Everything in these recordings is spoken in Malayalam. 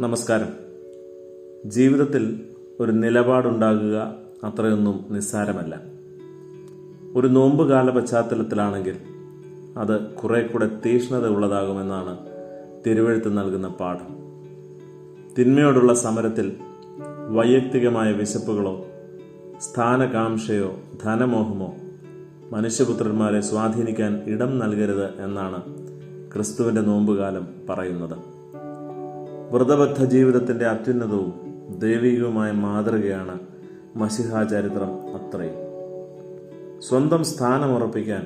നമസ്കാരം. ജീവിതത്തിൽ ഒരു നിലപാടുണ്ടാകുക അത്രയൊന്നും നിസ്സാരമല്ല. ഒരു നോമ്പുകാല പശ്ചാത്തലത്തിലാണെങ്കിൽ അത് കുറെ കൂടെ തീക്ഷ്ണത ഉള്ളതാകുമെന്നാണ് തിരുവെഴുത്ത് നൽകുന്ന പാഠം. തിന്മയോടുള്ള സമരത്തിൽ വൈയക്തികമായ വിശപ്പുകളോ സ്ഥാനകാംക്ഷയോ ധനമോഹമോ മനുഷ്യപുത്രന്മാരെ സ്വാധീനിക്കാൻ ഇടം നൽകരുത് എന്നാണ് ക്രിസ്തുവിൻ്റെ നോമ്പുകാലം പറയുന്നത്. വ്രതബദ്ധ ജീവിതത്തിൻ്റെ അത്യുന്നതവും ദൈവികവുമായ മാതൃകയാണ് മശിഹാ ചരിത്രം അത്രയും. സ്വന്തം സ്ഥാനമുറപ്പിക്കാൻ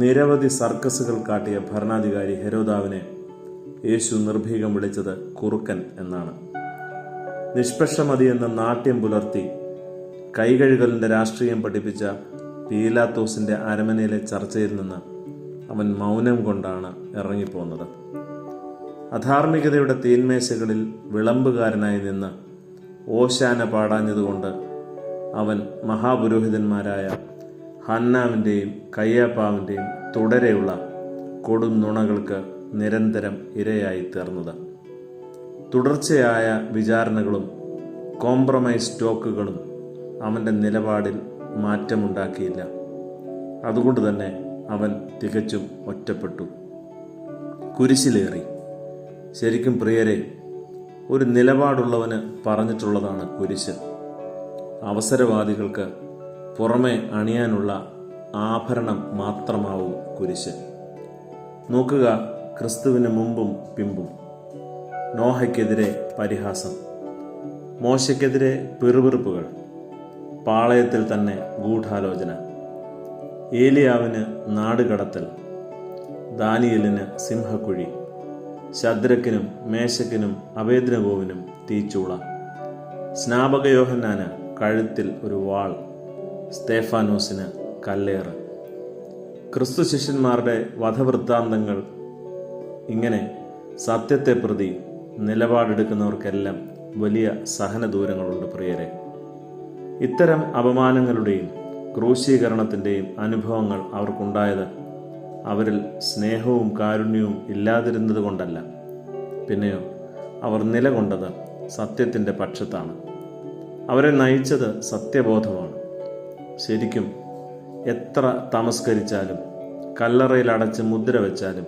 നിരവധി സർക്കസുകൾ കാട്ടിയ ഭരണാധികാരി ഹെരോദാവിനെ യേശു നിർഭീകം വിളിച്ചത് കുറുക്കൻ എന്നാണ്. നിഷ്പക്ഷമതി എന്ന നാട്യം പുലർത്തി കൈകഴുകലിൻ്റെ രാഷ്ട്രീയം പഠിപ്പിച്ച പീലാത്തോസിൻ്റെ അരമനയിലെ ചർച്ചയിൽ നിന്ന് അവൻ മൗനം കൊണ്ടാണ് ഇറങ്ങിപ്പോന്നത്. അധാർമികതയുടെ തീന്മേശകളിൽ വിളമ്പുകാരനായി നിന്ന് ഓശാന പാടാഞ്ഞതുകൊണ്ട് അവൻ മഹാപുരോഹിതന്മാരായ ഹന്നാവിൻ്റെയും കയ്യാപ്പാവിൻ്റെയും തുടരെയുള്ള കൊടും നുണകൾക്ക് നിരന്തരം ഇരയായി തീർന്നത്. തുടർച്ചയായ വിചാരണകളും കോംപ്രമൈസ് ടോക്കുകളും അവൻ്റെ നിലപാടിൽ മാറ്റമുണ്ടാക്കിയില്ല. അതുകൊണ്ട് തന്നെ അവൻ തികച്ചും ഒറ്റപ്പെട്ടു, കുരിശിലേറി. ശരിക്കും പ്രിയരെ, ഒരു നിലപാടുള്ളവന് പറഞ്ഞിട്ടുള്ളതാണ് കുരിശ്. അവസരവാദികൾക്ക് പുറമെ അണിയാനുള്ള ആഭരണം മാത്രമാവും കുരിശ്. നോക്കുക, ക്രിസ്തുവിന് മുമ്പും പിമ്പും. നോഹയ്ക്കെതിരെ പരിഹാസം, മോശയ്ക്കെതിരെ പിറുപിറുപ്പുകൾ, പാളയത്തിൽ തന്നെ ഗൂഢാലോചന, ഏലിയാവിന് നാടുകടത്തൽ, ദാനിയേലിന് സിംഹക്കുഴി, ശദ്രക്കിനും മേശക്കിനും അബേദ്നെഗോവിനും തീച്ചൂള, സ്നാപക യോഹന്നാന് കഴുത്തിൽ ഒരു വാൾ, സ്തേഫാനോസിന് കല്ലേറ്. ക്രിസ്തു ശിഷ്യന്മാരുടെ വധവൃത്താന്തങ്ങൾ. ഇങ്ങനെ സത്യത്തെ പ്രതി നിലപാടെടുക്കുന്നവർക്കെല്ലാം വലിയ സഹനദൂരങ്ങളുണ്ട് പ്രിയരെ. ഇത്തരം അപമാനങ്ങളുടെയും ക്രൂശീകരണത്തിൻ്റെയും അനുഭവങ്ങൾ അവർക്കുണ്ടായത് അവരിൽ സ്നേഹവും കാരുണ്യവും ഇല്ലാതിരുന്നത് കൊണ്ടല്ല, പിന്നെയോ അവർ നിലകൊണ്ടത് സത്യത്തിൻ്റെ പക്ഷത്താണ്. അവരെ നയിച്ചത് സത്യബോധമാണ്. ശരിക്കും എത്ര തമസ്കരിച്ചാലും കല്ലറയിൽ അടച്ച് മുദ്ര വെച്ചാലും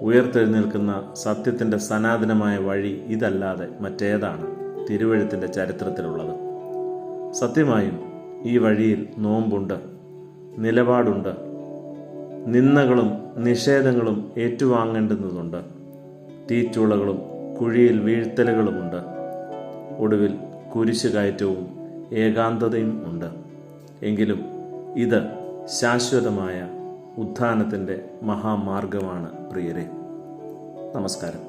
ഉയർത്തെഴുന്നേൽക്കുന്ന സത്യത്തിൻ്റെ സനാതനമായ വഴി ഇതല്ലാതെ മറ്റേതാണ് തിരുവെഴുത്തിൻ്റെ ചരിത്രത്തിലുള്ളത്? സത്യമായും ഈ വഴിയിൽ നോമ്പുണ്ട്, നിലപാടുണ്ട്, നിന്ദകളും നിഷേധങ്ങളും ഏറ്റുവാങ്ങേണ്ടുന്നതുണ്ട്, തീച്ചൂളകളും കുഴിയിൽ വീഴ്ത്തലുകളുമുണ്ട്, ഒടുവിൽ കുരിശ് കയറ്റവും ഏകാന്തതയും ഉണ്ട്. എങ്കിലും ഇത് ശാശ്വതമായ ഉത്ഥാനത്തിൻ്റെ മഹാമാർഗമാണ് പ്രിയരെ. നമസ്കാരം.